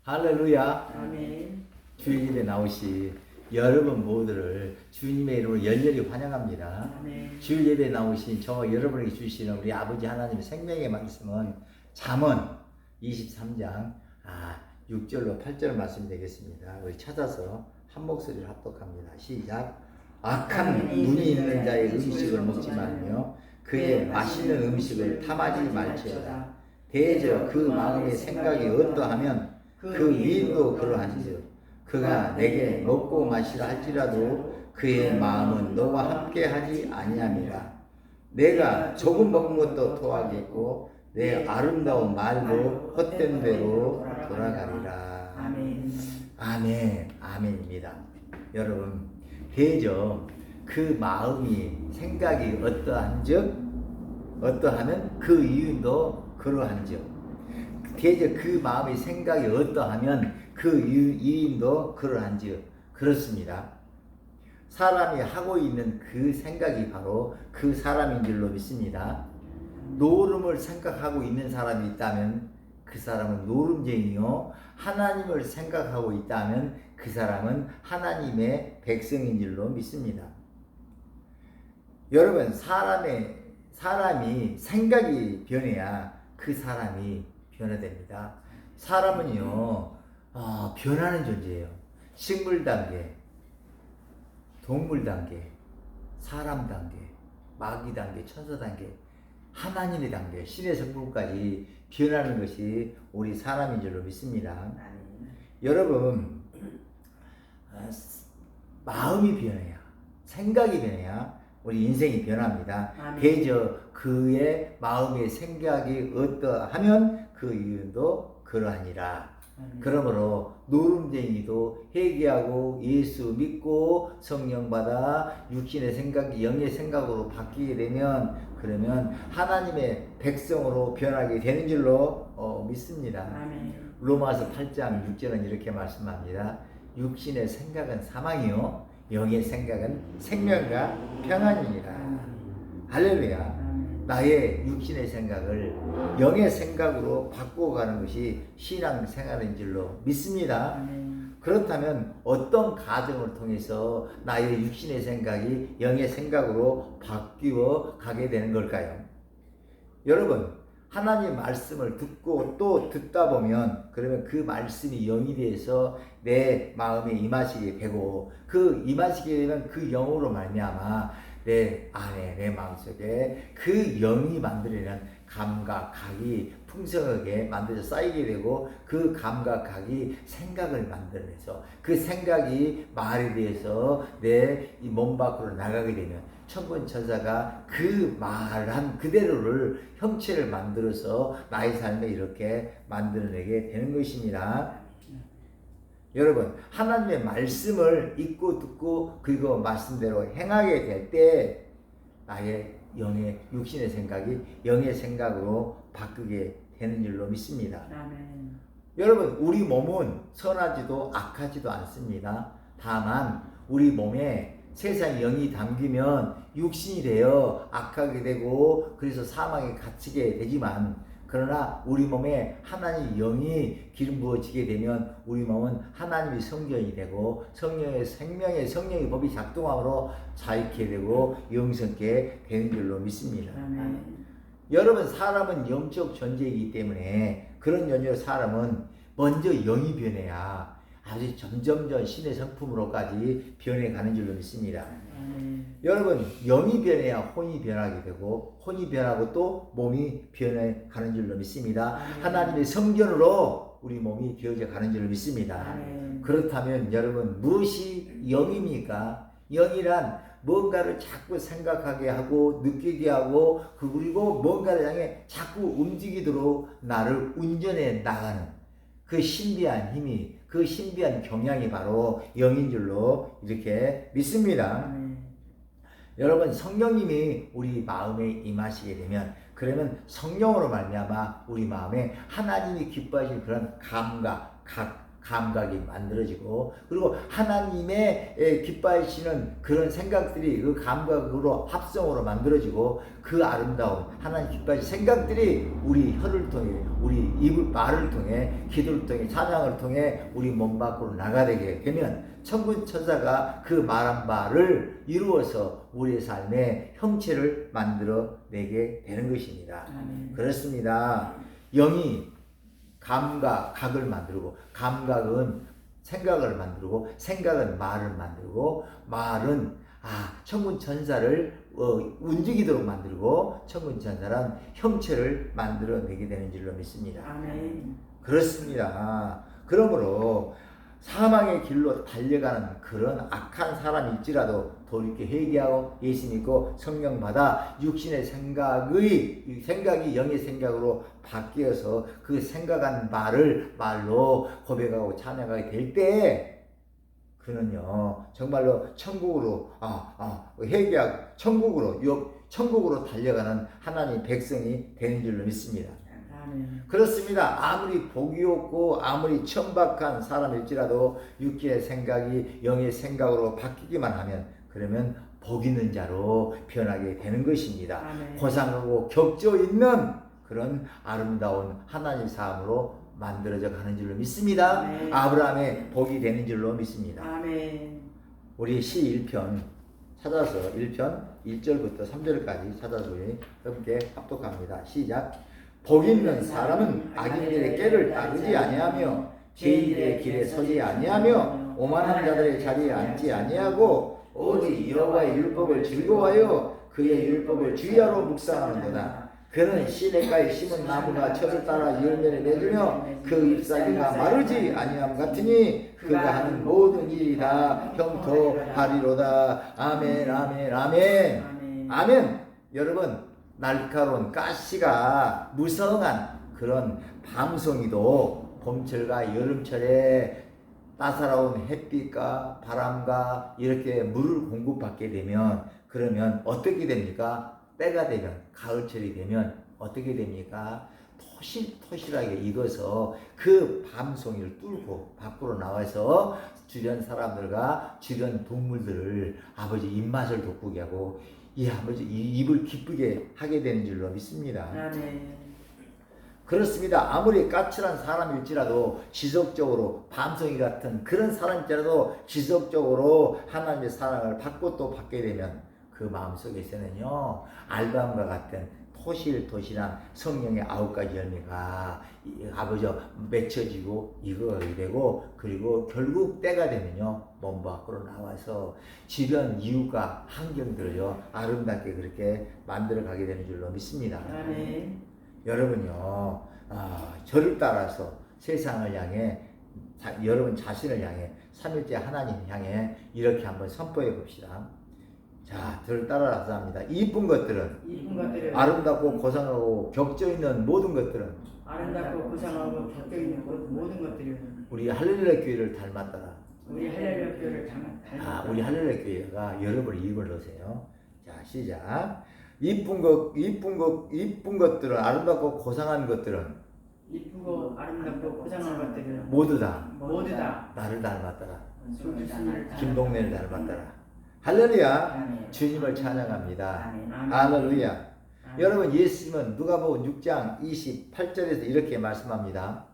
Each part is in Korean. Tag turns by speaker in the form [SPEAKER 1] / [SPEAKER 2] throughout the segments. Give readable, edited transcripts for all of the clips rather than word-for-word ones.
[SPEAKER 1] 할렐루야.
[SPEAKER 2] 아멘.
[SPEAKER 1] 주일에 나오신 여러분 모두를 주님의 이름으로 열렬히 환영합니다.
[SPEAKER 2] 아멘.
[SPEAKER 1] 주일 예배에 나오신 저 여러분에게 주시는 우리 아버지 하나님의 생명의 말씀은 잠언 23장 6절로 8절 말씀 되겠습니다. 우리 찾아서 한 목소리를 합독합니다. 시작. 악한 눈이 있는 자의 음식을 먹지 말며 그의 맛있는 음식을 탐하지 말지어다. 대저 그 마음의 생각이 어떠하면 그 위인도 그러한즉 그가 내게 먹고 마시라 할지라도 그의 마음은 너와 함께 하지 아니함이라. 내가 조금 먹은 것도 토하겠고 내 아름다운 말도 헛된 대로 돌아가리라.
[SPEAKER 2] 아멘.
[SPEAKER 1] 아멘. 아멘입니다. 여러분, 대저 그 마음이 생각이 어떠하면 그 이유도 그러한즉 대저 그 마음의 생각이 어떠하면 그 이인도 그러한즉 그렇습니다. 사람이 하고 있는 그 생각이 바로 그 사람인 줄로 믿습니다. 노름을 생각하고 있는 사람이 있다면 그 사람은 노름쟁이요, 하나님을 생각하고 있다면 그 사람은 하나님의 백성인 줄로 믿습니다. 여러분, 사람이 생각이 변해야 그 사람이 변화됩니다. 사람은요, 변하는 존재예요. 식물 단계, 동물 단계, 사람 단계, 마귀 단계, 천사 단계, 하나님의 단계, 신의 성품까지 변하는 것이 우리 사람인 줄로 믿습니다. 여러분, 마음이 변해야, 생각이 변해야 우리 인생이 변합니다. 대저 그의 마음의 생각이 어떠하면 그 이유도 그러하니라. 그러므로 노름쟁이도 회개하고 예수 믿고 성령 받아 육신의 생각이 영의 생각으로 바뀌게 되면 그러면 하나님의 백성으로 변하게 되는 줄로 믿습니다. 로마서 8장 6절은 이렇게 말씀합니다. 육신의 생각은 사망이요 영의 생각은 생명과 평안이니라. 할렐루야. 나의 육신의 생각을 영의 생각으로 바꿔가는 것이 신앙생활인 줄로 믿습니다. 그렇다면 어떤 과정을 통해서 나의 육신의 생각이 영의 생각으로 바뀌어 가게 되는 걸까요? 여러분, 하나님의 말씀을 듣고 또 듣다 보면 그러면 그 말씀이 영이 돼서 내 마음에 임하시게 되고 그 임하시게 되면 그 영으로 말미암아 내 안에 내 마음속에 그 영이 만들어내는 감각, 각이 풍성하게 만들어져 쌓이게 되고 그 감각, 각이 생각을 만들어내서 그 생각이 말에 대해서 내 몸 밖으로 나가게 되면 천군 천사가 그 말한 그대로를 형체를 만들어서 나의 삶에 이렇게 만들어내게 되는 것입니다. 여러분, 하나님의 말씀을 읽고 듣고 그리고 말씀대로 행하게 될 때 나의 영의 육신의 생각이 영의 생각으로 바꾸게 되는 줄로 믿습니다.
[SPEAKER 2] 아멘.
[SPEAKER 1] 여러분, 우리 몸은 선하지도 악하지도 않습니다. 다만 우리 몸에 세상 영이 담기면 육신이 되어 악하게 되고 그래서 사망에 갇히게 되지만 그러나 우리 몸에 하나님의 영이 기름 부어지게 되면 우리 몸은 하나님의 성전이 되고 성령의 생명의 성령의 법이 작동함으로 자유케 되고 영성케 되는 줄로 믿습니다. 여러분, 사람은 영적 존재이기 때문에 그런 연유로 사람은 먼저 영이 변해야 아주 점점점 신의 성품으로까지 변해가는 줄로 믿습니다. 여러분, 영이 변해야 혼이 변하게 되고 혼이 변하고 또 몸이 변해가는 줄로 믿습니다. 하나님의 성전으로 우리 몸이 되어져 가는 줄로 믿습니다. 그렇다면 여러분, 무엇이 영입니까? 영이란 뭔가를 자꾸 생각하게 하고 느끼게 하고 그리고 뭔가를 향해 자꾸 움직이도록 나를 운전해 나가는 그 신비한 힘이, 그 신비한 경향이 바로 영인 줄로 이렇게 믿습니다. 여러분, 성령님이 우리 마음에 임하시게 되면 그러면 성령으로 말미암아 우리 마음에 하나님이 기뻐하시는 그런 감각, 각, 감각이 만들어지고 그리고 하나님의 기뻐하시는 그런 생각들이 그 감각으로 합성으로 만들어지고 그 아름다운 하나님 기뻐하시는 생각들이 우리 혀를 통해 우리 입을 말을 통해 기도를 통해 찬양을 통해 우리 몸 밖으로 나가게 되면 천군 천사가 그 말한 바를 이루어서 우리의 삶의 형체를 만들어내게 되는 것입니다. 그렇습니다. 영이 감각을 만들고 감각은 생각을 만들고 생각은 말을 만들고 말은 천군 천사를 움직이도록 만들고 천군 천사란 형체를 만들어내게 되는 줄로 믿습니다.
[SPEAKER 2] 아멘.
[SPEAKER 1] 그렇습니다. 그러므로 사망의 길로 달려가는 그런 악한 사람일지라도 돌이켜 회개하고 예수 믿고 성령 받아 육신의 생각이 영의 생각으로 바뀌어서 그 생각한 말로 고백하고 찬양하게 될 때 그는요 정말로 천국으로 회개하고 천국으로 달려가는 하나님 백성이 되는 줄로 믿습니다. 그렇습니다. 아무리 복이 없고 아무리 천박한 사람일지라도 육신의 생각이 영의 생각으로 바뀌기만 하면 그러면 복 있는 자로 변하게 되는 것입니다.
[SPEAKER 2] 아멘.
[SPEAKER 1] 고상하고 격조 있는 그런 아름다운 하나님의 삶으로 만들어져 가는 줄로 믿습니다.
[SPEAKER 2] 아멘.
[SPEAKER 1] 아브라함의 복이 되는 줄로 믿습니다.
[SPEAKER 2] 아멘.
[SPEAKER 1] 우리 시 1편 찾아서 1편 1절부터 3절까지 찾아서 우리 함께 합독합니다. 시작. 복 있는 사람은 악인들의 꾀를 따르지 아니하며 죄인들의 길에 서지 아니하며 오만한 자들의 자리에 앉지 아니하고 오직 여호와의 율법을 즐거워하여 그의 율법을 주야로 묵상하는도다. 그는 시냇가에 심은 나무가 철을 따라 열매를 내주며 그 잎사귀가 마르지 아니함 같으니 그가 하는 모든 일이 다 형통하리로다. 아멘 아멘 아멘 아멘. 여러분 날카로운 가시가 무성한 그런 밤송이도 봄철과 여름철에 따사로운 햇빛과 바람과 이렇게 물을 공급받게 되면 그러면 어떻게 됩니까? 때가 되면 가을철이 되면 어떻게 됩니까? 토실토실하게 익어서 그 밤송이를 뚫고 밖으로 나와서 주변 사람들과 주변 동물들을 아버지 입맛을 돋구게 하고 아버지 입을 기쁘게 하게 되는 줄로 믿습니다. 그렇습니다. 아무리 까칠한 사람일지라도 지속적으로 밤송이 같은 그런 사람일지라도 지속적으로 하나님의 사랑을 받고 또 받게 되면 그 마음속에서는요 알밤과 같은 토실토실한 성령의 9가지 열매가 아버지 맺혀지고 익어가게 되고 그리고 결국 때가 되면요 몸 밖으로 나와서 주변 이웃과 환경들을요 아름답게 그렇게 만들어 가게 되는 줄로 믿습니다.
[SPEAKER 2] 아멘.
[SPEAKER 1] 여러분요 저를 따라서 세상을 향해 여러분 자신을 향해 삼일째 하나님 향해 이렇게 한번 선포해 봅시다. 자, 저를 따라서 합니다. 이쁜 것들은 아름답고 고상하고 격조 있는 모든 것들은
[SPEAKER 2] 아름답고 고상하고 격조 있는 모든 것들은
[SPEAKER 1] 우리 할렐루야 교회를 닮았더라.
[SPEAKER 2] 우리 할렐루야 교회를 닮았다.
[SPEAKER 1] 우리 할렐루야 교회가 여러분의 입을 넣으세요. 자, 시작. 이쁜 것들은 아름답고 고상한 것들은
[SPEAKER 2] 이쁘고 아름답고 고상한 것들은
[SPEAKER 1] 모두 다 나를 닮았더라. 김동래를 닮았더라. 할렐루야. 주님을 찬양합니다. 할렐루야. 여러분 예수님은 누가복음 6장 28절에서 이렇게 말씀합니다.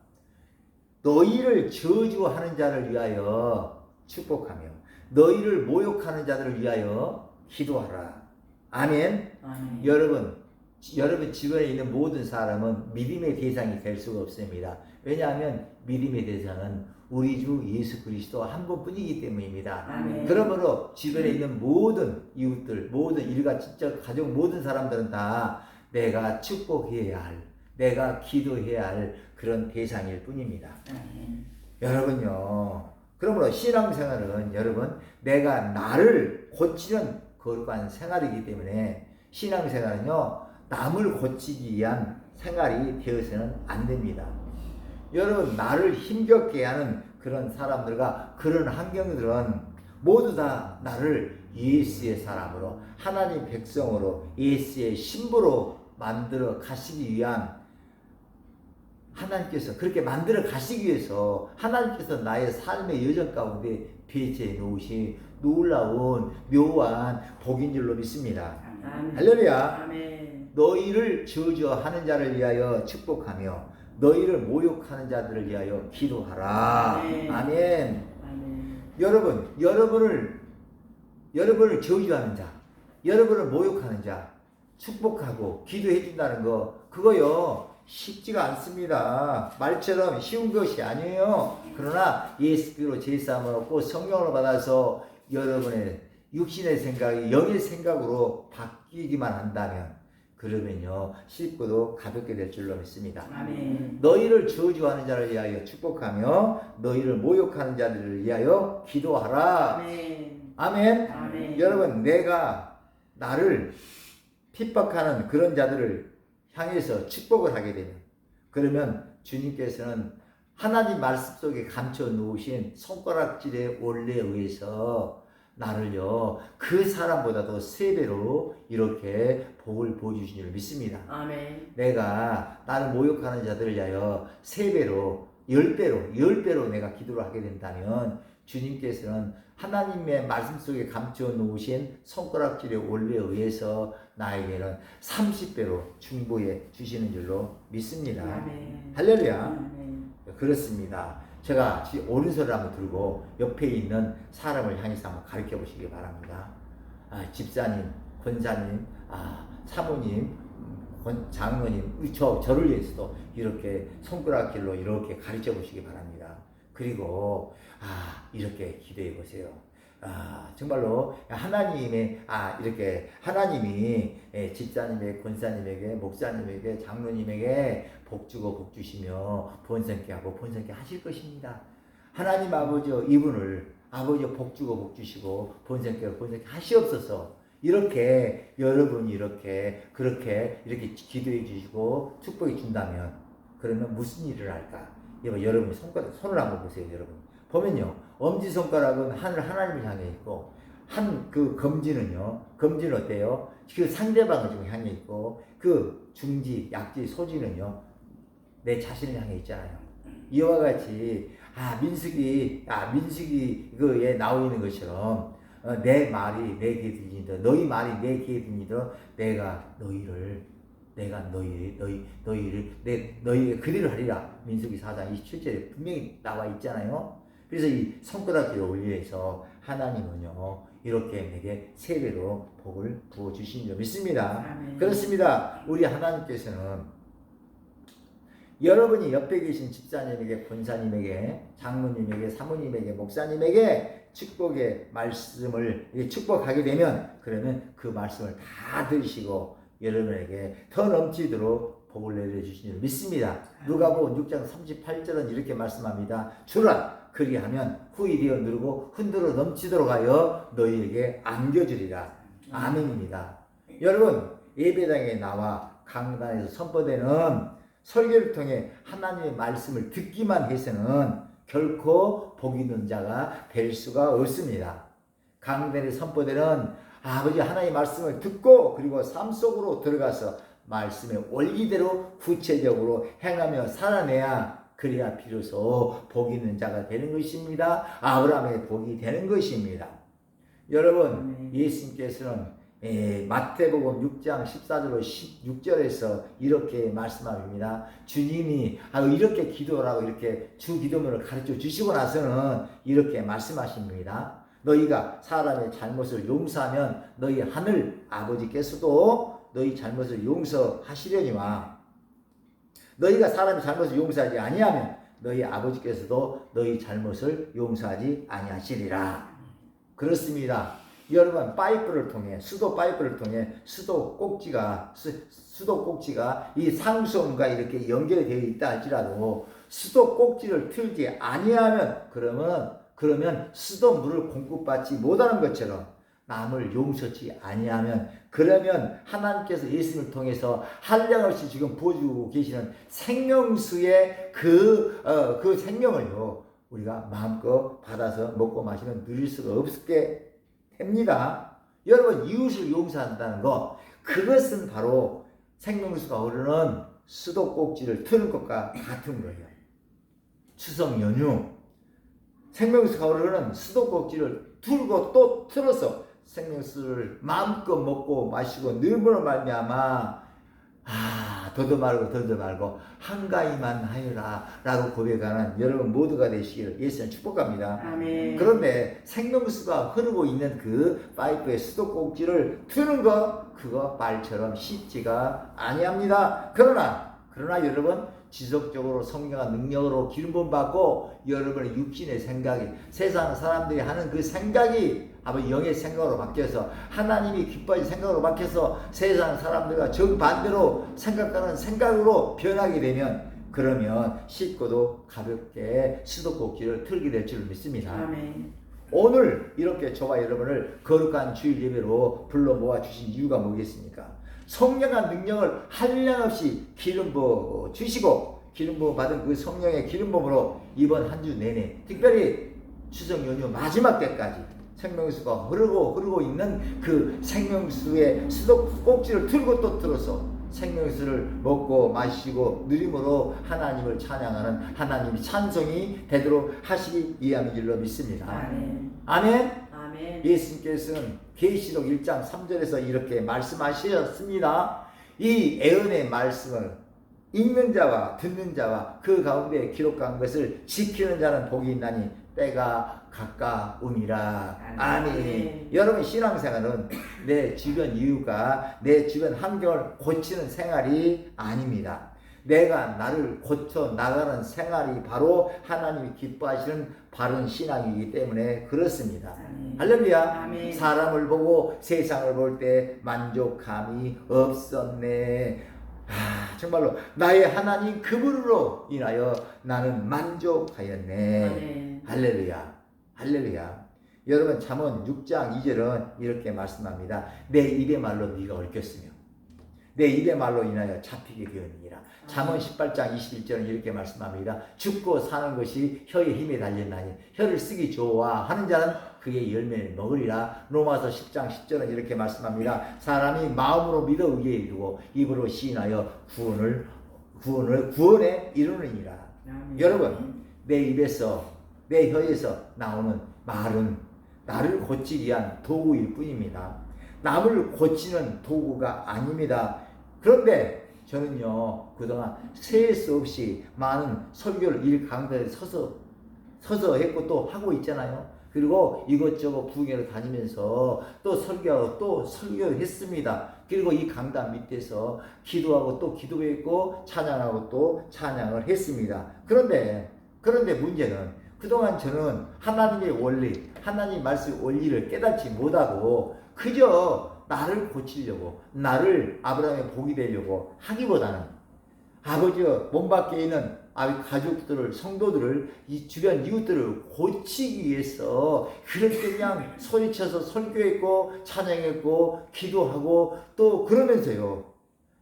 [SPEAKER 1] 너희를 저주하는 자를 위하여 축복하며 너희를 모욕하는 자들을 위하여 기도하라. 아멘. 여러분 주변에 있는 모든 사람은 믿음의 대상이 될 수가 없습니다. 왜냐하면 믿음의 대상은 우리 주 예수 그리스도 한 분뿐이기 때문입니다.
[SPEAKER 2] 아멘.
[SPEAKER 1] 그러므로 주변에 있는 모든 이웃들, 모든 일가, 친척, 가족, 모든 사람들은 다 내가 축복해야 할, 내가 기도해야 할 그런 대상일 뿐입니다. 여러분요, 그러므로 신앙생활은 여러분 내가 나를 고치는 거룩한 생활이기 때문에 신앙생활은요 남을 고치기 위한 생활이 되어서는 안 됩니다. 여러분 나를 힘겹게 하는 그런 사람들과 그런 환경들은 모두 다 나를 예수의 사람으로 하나님 백성으로 예수의 신부로 만들어 가시기 위한 하나님께서 그렇게 만들어 가시기 위해서 하나님께서 나의 삶의 여정 가운데 배치해 놓으신 놀라운 묘한 복인 줄로 믿습니다.
[SPEAKER 2] 아멘.
[SPEAKER 1] 할렐루야.
[SPEAKER 2] 아멘.
[SPEAKER 1] 너희를 저주하는 자를 위하여 축복하며 너희를 모욕하는 자들을 위하여 기도하라.
[SPEAKER 2] 아멘.
[SPEAKER 1] 아멘.
[SPEAKER 2] 아멘.
[SPEAKER 1] 여러분을 저주하는 자, 여러분을 모욕하는 자 축복하고 기도해 준다는 거 그거요 쉽지가 않습니다. 말처럼 쉬운 것이 아니에요. 그러나 예수께로 제사함을 얻고 성령을 받아서 여러분의 육신의 생각이 영의 생각으로 바뀌기만 한다면 그러면요 쉽고도 가볍게 될 줄로 믿습니다.
[SPEAKER 2] 아멘.
[SPEAKER 1] 너희를 저주하는 자를 위하여 축복하며 너희를 모욕하는 자들을 위하여 기도하라.
[SPEAKER 2] 아멘.
[SPEAKER 1] 아멘.
[SPEAKER 2] 아멘.
[SPEAKER 1] 여러분 내가 나를 핍박하는 그런 자들을 향해서 축복을 하게 되면 그러면 주님께서는 하나님 말씀 속에 감춰 놓으신 손가락질의 원리에 의해서 나를요 그 사람보다도 3배로 이렇게 복을 부어주신 줄 믿습니다.
[SPEAKER 2] 아멘.
[SPEAKER 1] 내가 나를 모욕하는 자들을 위하여 3배로 10배로 내가 기도를 하게 된다면 주님께서는 하나님의 말씀 속에 감춰 놓으신 손가락질의 원리에 의해서 나에게는 30배로 충보해 주시는 줄로 믿습니다.
[SPEAKER 2] 아멘.
[SPEAKER 1] 할렐루야.
[SPEAKER 2] 아멘.
[SPEAKER 1] 그렇습니다. 제가 오른손을 한번 들고 옆에 있는 사람을 향해서 한번 가르쳐 보시기 바랍니다. 집사님, 권사님, 사모님, 장로님, 저를 위해서도 이렇게 손가락질로 이렇게 가르쳐 보시기 바랍니다. 그리고 이렇게 기도해 보세요. 정말로 이렇게 하나님이 집사님에게, 권사님에게, 목사님에게, 장로님에게 복 주고 복 주시며 본성케 하고 본성케 하실 것입니다. 하나님 아버지 이분을 아버지 복 주고 복 주시고 본성케 하고 본성케 하시옵소서. 이렇게 여러분이 그렇게 기도해 주시고 축복해 준다면 그러면 무슨 일을 할까? 여러분 손을 한번 보세요. 여러분 보면요 엄지손가락은 하나님을 향해 있고 그 검지는 어때요? 그 상대방을 좀 향해 있고 그 중지, 약지, 소지는요 내 자신을 향해 있잖아요. 이와 같이 민수기 그에 나와 있는 것처럼 내 말이 내 귀에 들리니더 너희 말이 내 귀에 들리니더 내가 너희에게 그리를 하리라. 민수기 4장 27절에 분명히 나와 있잖아요. 그래서 이 손가락질 원리에서 하나님은요 이렇게 내게 3배로 복을 부어 주신 줄 믿습니다.
[SPEAKER 2] 아멘.
[SPEAKER 1] 그렇습니다. 우리 하나님께서는 여러분이 옆에 계신 집사님에게, 권사님에게, 장로님에게, 사모님에게, 목사님에게 축복의 말씀을 축복하게 되면 그러면 그 말씀을 다 들으시고 여러분에게 더 넘치도록 복을 내려주신 줄 믿습니다. 누가복음 6장 38절은 이렇게 말씀합니다. 주라 그리하면 후히 되어 누르고 흔들어 넘치도록 하여 너희에게 안겨주리라. 아멘입니다. 여러분 예배당에 나와 강단에서 선포되는 설교를 통해 하나님의 말씀을 듣기만 해서는 결코 복 있는 자가 될 수가 없습니다. 강단에 선포되는 아버지 하나님의 말씀을 듣고 그리고 삶 속으로 들어가서 말씀의 원리대로 구체적으로 행하며 살아내야 그래야 비로소 복 있는 자가 되는 것입니다. 아브라함의 복이 되는 것입니다. 여러분 예수님께서는 마태복음 6장 14절로 16절에서 이렇게 말씀합니다. 주님이 이렇게 기도라고 이렇게 주 기도문을 가르쳐 주시고 나서는 이렇게 말씀하십니다. 너희가 사람의 잘못을 용서하면 너희 하늘 아버지께서도 너희 잘못을 용서하시려니와 너희가 사람의 잘못을 용서하지 아니하면 너희 아버지께서도 너희 잘못을 용서하지 아니하시리라. 그렇습니다. 여러분 수도 파이프를 통해 수도 꼭지가 이 상수원과 이렇게 연결되어 있다 할지라도 수도 꼭지를 틀지 아니하면 그러면 수도 물을 공급받지 못하는 것처럼 남을 용서치 아니하면 그러면 하나님께서 예수님을 통해서 한량없이 지금 부어주고 계시는 생명수의 그 생명을요 우리가 마음껏 받아서 먹고 마시면 누릴 수가 없게 됩니다. 여러분 이웃을 용서한다는 거 그것은 바로 생명수가 흐르는 수도꼭지를 트는 것과 같은 거예요. 추석 연휴 생명수가 오르는 수도꼭지를 틀고 또 틀어서 생명수를 마음껏 먹고 마시고 늘므로 말미암아 더도 말고 한가위만 하여라 라고 고백하는 여러분 모두가 되시기를 예수님 축복합니다.
[SPEAKER 2] 아멘.
[SPEAKER 1] 그런데 생명수가 흐르고 있는 그 파이프의 수도꼭지를 트는 거 그거 말처럼 쉽지가 아니합니다. 그러나 여러분 지속적으로 성령과 능력으로 기름 부음 받고 여러분의 육신의 생각이 세상 사람들이 하는 그 생각이 아버지 영의 생각으로 바뀌어서 하나님이 기뻐하는 생각으로 바뀌어서 세상 사람들과 정반대로 생각하는 생각으로 변하게 되면 그러면 쉽고도 가볍게 수도꼭지를 틀게 될 줄 믿습니다.
[SPEAKER 2] 아멘.
[SPEAKER 1] 오늘 이렇게 저와 여러분을 거룩한 주일 예배로 불러 모아 주신 이유가 뭐겠습니까? 성령한 능력을 한량없이 기름 부어 주시고 기름 부어 받은 그 성령의 기름 부음으로 이번 한 주 내내 특별히 추석 연휴 마지막 때까지 생명수가 흐르고 있는 그 생명수의 수도꼭지를 틀고 또 틀어서 생명수를 먹고 마시고 누림으로 하나님을 찬양하는 하나님의 찬송이 되도록 하시기 위함인 줄로 믿습니다.
[SPEAKER 2] 아멘.
[SPEAKER 1] 아멘.
[SPEAKER 2] 아멘.
[SPEAKER 1] 예수님께서는 계시록 1장 3절에서 이렇게 말씀하셨습니다. 이 애언의 말씀을 읽는 자와 듣는 자와 그 가운데 기록한 것을 지키는 자는 복이 있나니 때가 가까움이라. 아멘. 여러분 신앙생활은 내 주변 이유가 내 주변 환경을 고치는 생활이 아닙니다. 내가 나를 고쳐 나가는 생활이 바로 하나님이 기뻐하시는 바른 신앙이기 때문에 그렇습니다.
[SPEAKER 2] 아멘.
[SPEAKER 1] 할렐루야.
[SPEAKER 2] 아멘.
[SPEAKER 1] 사람을 보고 세상을 볼 때 만족감이 없었네. 정말로 나의 하나님 그분으로 인하여 나는 만족하였네.
[SPEAKER 2] 아멘.
[SPEAKER 1] 할렐루야. 할렐루야. 여러분 잠언 6장 2절은 이렇게 말씀합니다. 내 입의 말로 네가 얽혔으며 내 입의 말로 인하여 잡히게 되었느니라. 잠언 18장 21절은 이렇게 말씀합니다. 죽고 사는 것이 혀의 힘에 달렸나니 혀를 쓰기 좋아하는 자는 그의 열매를 먹으리라. 로마서 10장 10절은 이렇게 말씀합니다. 사람이 마음으로 믿어 의에 이르고 입으로 시인하여 구원에 이르느니라.
[SPEAKER 2] 아멘.
[SPEAKER 1] 여러분 내 입에서 내 혀에서 나오는 말은 나를 고치기 위한 도구일 뿐입니다. 남을 고치는 도구가 아닙니다. 그런데 저는요 그동안 셀 수 없이 많은 설교를 일 강단에 서서 했고 또 하고 있잖아요. 그리고 이것저것 부흥회로 다니면서 또 설교하고 또 설교했습니다. 그리고 이 강단 밑에서 기도하고 또 기도했고 찬양하고 또 찬양을 했습니다. 그런데 문제는 그동안 저는 하나님의 원리, 하나님 말씀 원리를 깨닫지 못하고 그저 나를 고치려고 나를 아브라함의 복이 되려고 하기보다는 아버지 몸 밖에 있는 가족들을 성도들을 이 주변 이웃들을 고치기 위해서 그렇게 그냥 소리쳐서 설교했고 찬양했고 기도하고 또 그러면서요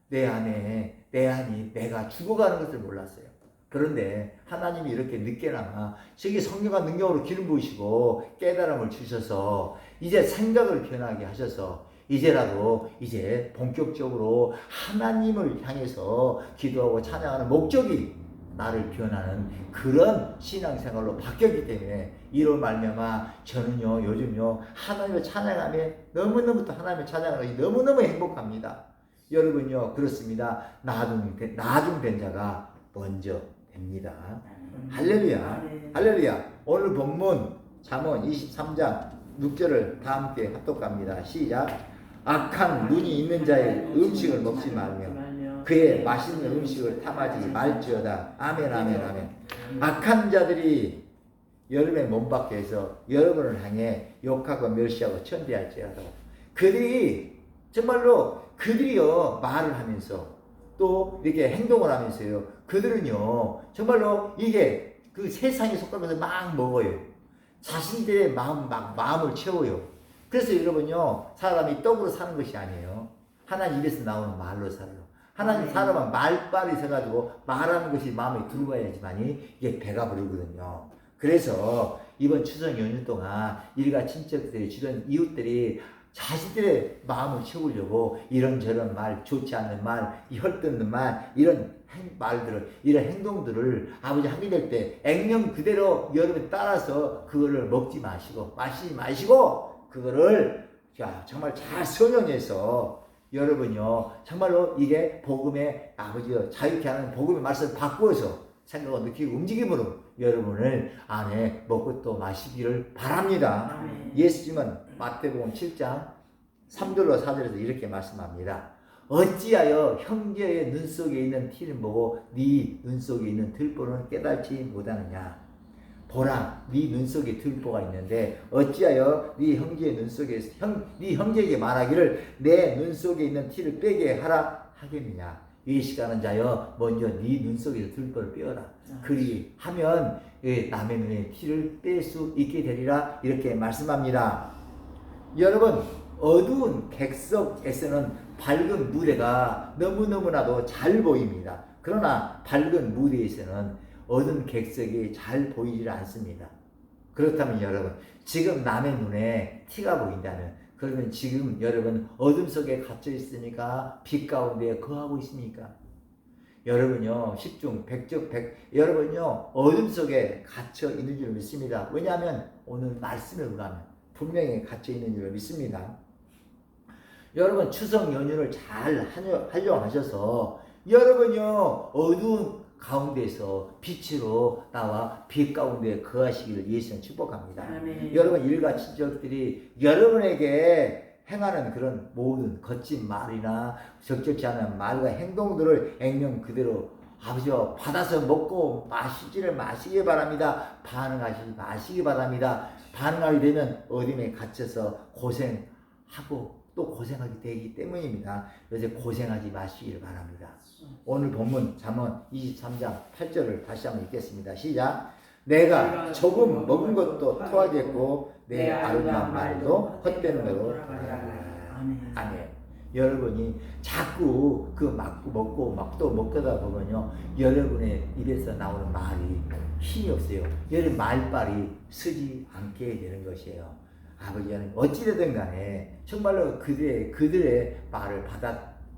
[SPEAKER 1] 내 안이 내가 죽어가는 것을 몰랐어요. 그런데 하나님이 이렇게 늦게나마 저기 성령과 능력으로 기름 부으시고 깨달음을 주셔서 이제 생각을 변하게 하셔서 이제 본격적으로 하나님을 향해서 기도하고 찬양하는 목적이 나를 변하는 그런 신앙생활로 바뀌었기 때문에 이로 말미암아 저는요 요즘요 하나님을 찬양하며 너무너무 또 하나님을 찬양하는 너무너무 행복합니다. 여러분요 그렇습니다. 나중된 자가 먼저 됩니다. 할렐루야. 할렐루야. 오늘 본문 잠언 23장 6절을 다 함께 합독합니다. 시작. 악한 눈이 있는 자의 음식을 먹지 말며 그의 맛있는 음식을 탐하지 말지어다. 아멘 아멘 아멘. 악한 자들이 여러분의 몸 밖에서 여러분을 향해 욕하고 멸시하고 천대할지어다. 그들이요 말을 하면서 또 이렇게 행동을 하면서요 그들은요 정말로 이게 그 세상에 속하면서 막 먹어요. 자신들의 마음을 채워요. 그래서 여러분요 사람이 떡으로 사는 것이 아니에요. 하나님 입에서 나오는 말로 살아요. 하나님 사람은 말빨이 서가지고 말하는 것이 마음에 들어가야지만이 이게 배가 부르거든요. 그래서 이번 추석 연휴 동안 일가 친척들이 주변 이웃들이 자식들의 마음을 채우려고 이런저런 말, 좋지 않는 말, 이 헐뜯는 말, 이런 말들을, 이런 행동들을 아버지 하게 될 때 액면 그대로 여러분 따라서 그거를 먹지 마시고 마시지 마시고 그거를 자 정말 잘 선용해서 여러분요 정말로 이게 복음의 아버지요 자유케 하는 복음의 말씀을 바꾸어서 생각을 느끼고 움직임으로 여러분을 안에 먹고 또 마시기를 바랍니다. 예수님은 마태복음 7장 3절로 4절에서 이렇게 말씀합니다. 어찌하여 형제의 눈 속에 있는 티를 보고 네 눈 속에 있는 들보는 깨달지 못하느냐. 보라, 네 눈 속에 들보가 있는데 어찌하여 네 형제의 눈 속에 네 형제에게 말하기를 내 눈 속에 있는 티를 빼게 하라 하겠느냐. 의식하는 자여 먼저 네 눈 속에서 들보를 빼어라. 그리 하면 남의 눈에 티를 뺄 수 있게 되리라 이렇게 말씀합니다. 여러분 어두운 객석에서는 밝은 무대가 너무너무나도 잘 보입니다. 그러나 밝은 무대에서는 어두운 객석이 잘 보이질 않습니다. 그렇다면 여러분 지금 남의 눈에 티가 보인다면 그러면 지금 여러분 어둠 속에 갇혀 있으니까 빛 가운데 거하고 있습니까? 여러분요 10중 100적 100 여러분요 어둠 속에 갇혀 있는 줄 믿습니다. 왜냐하면 오늘 말씀을 의하면 분명히 갇혀 있는 줄 믿습니다. 여러분 추석 연휴를 잘 활용하셔서 여러분요 어두운 가운데서 빛으로 나와 빛 가운데 거하시기를 예수님 축복합니다. 아멘. 여러분 일가 친척들이 여러분에게 행하는 그런 모든 거친 말이나 적절치 않은 말과 행동들을 액면 그대로 아버지와 받아서 먹고 마시지를 마시기 바랍니다. 반응하시지 마시기 바랍니다. 반응하게 되면 어둠에 갇혀서 고생하고 또 고생하게 되기 때문입니다. 그래서 고생하지 마시기를 바랍니다. 오늘 본문 잠언 23장 8절을 다시 한번 읽겠습니다. 시작. 내가 조금 먹은 것도 토하겠고 내 아름다운 말도 헛된 대로 돌아가리라. 아멘. 여러분이 자꾸 그 먹고 막 또 먹다 보면요 여러분의 입에서 나오는 말이 힘이 없어요. 여러분 말빨이 쓰지 않게 되는 것이에요. 아버지 하나님 어찌되든 간에 정말로 그들의 말을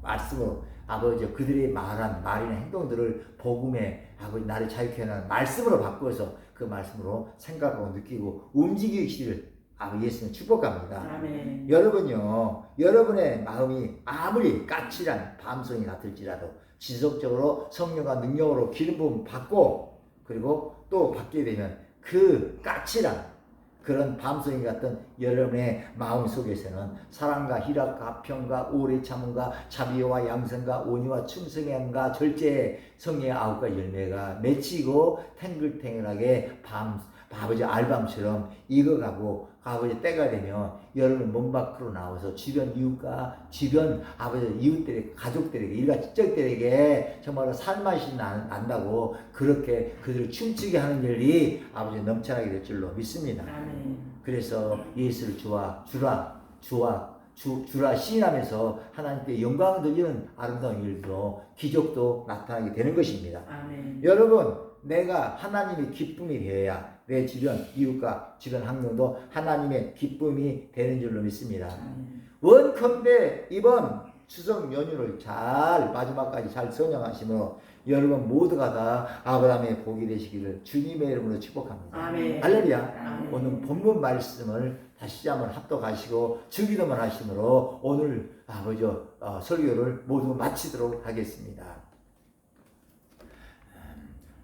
[SPEAKER 1] 말씀으로 아버지 그들의 말한 말이나 행동들을 복음에 아버지 나를 자유케 하는 말씀으로 바꾸어서 그 말씀으로 생각하고 느끼고 움직이시기를 아버지 예수님 축복합니다. 아멘. 여러분요 여러분의 마음이 아무리 까칠한 밤송이 같을지라도 지속적으로 성령과 능력으로 기름 부음 받고 그리고 또 받게 되면 그 까칠한 그런 밤송이 같은 여러분의 마음 속에서는 사랑과 희락과 평과 오래 참음과 자비와 양성과 온유와 충성함과 절제 성령의 9가지 열매가 맺히고 탱글탱글하게 아버지 알밤처럼 익어가고 아버지 때가 되면 여러분 몸 밖으로 나와서 주변 이웃과 주변 아버지 이웃들에게 가족들에게 일가 친척들에게 정말로 살맛이 난다고 그렇게 그들을 춤추게 하는 일이 아버지 넘쳐나게 될 줄로 믿습니다. 아멘. 그래서 예수를 주라 시인하면서 하나님께 영광을 돌리는 아름다운 일도 기적도 나타나게 되는 것입니다. 아멘. 여러분 내가 하나님의 기쁨이 되어야 내 주변 이웃과 주변 환경도 하나님의 기쁨이 되는 줄로 믿습니다. 원컨대 이번 추석 연휴를 잘 마지막까지 잘 선양하시므로 여러분 모두가 다 아브라함의 복이 되시기를 주님의 이름으로 축복합니다. 아멘. 할렐루야. 아멘. 오늘 본문 말씀을 다시 한번 합독하시고 주기도만 하시므로 오늘 아버지 설교를 모두 마치도록 하겠습니다.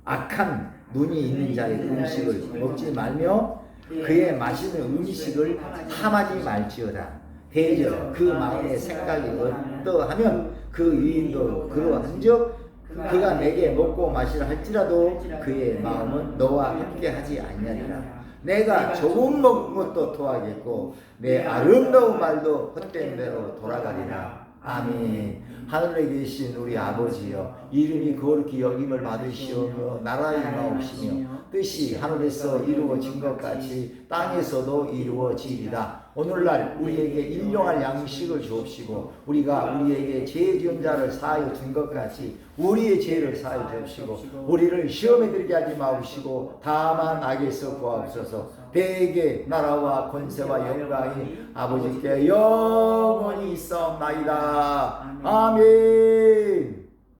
[SPEAKER 1] 악한 눈이 있는 자의 음식을 먹지 말며 그의 마시는 음식을 탐하지 말지어다. 대저 그 마음의 생각이 어떠하면 그 유인도 그러한즉 그가 내게 먹고 마시라 할지라도 그의 마음은 너와 함께하지 아니하리라. 내가 조금 먹은 것도 토하겠고 내 아름다운 말도 헛된 대로 돌아가리라. 아멘. 하늘에 계신 우리 아버지여 이름이 거룩히 여김을 받으시오며 나라의 임하옵시며 뜻이 하늘에서 이루어진 것 같이 땅에서도 이루어지리다. 오늘날 우리에게 일용할 양식을 주옵시고 우리가 우리에게 죄 지은 자를 사하여 준 것 같이 우리의 죄를 사하여 주옵시고 우리를 시험에 들게 하지 마옵시고 다만 악에서 구하옵소서. 대개 나라와 권세와 영광이 아버지께 영원히 있사옵나이다. 아멘.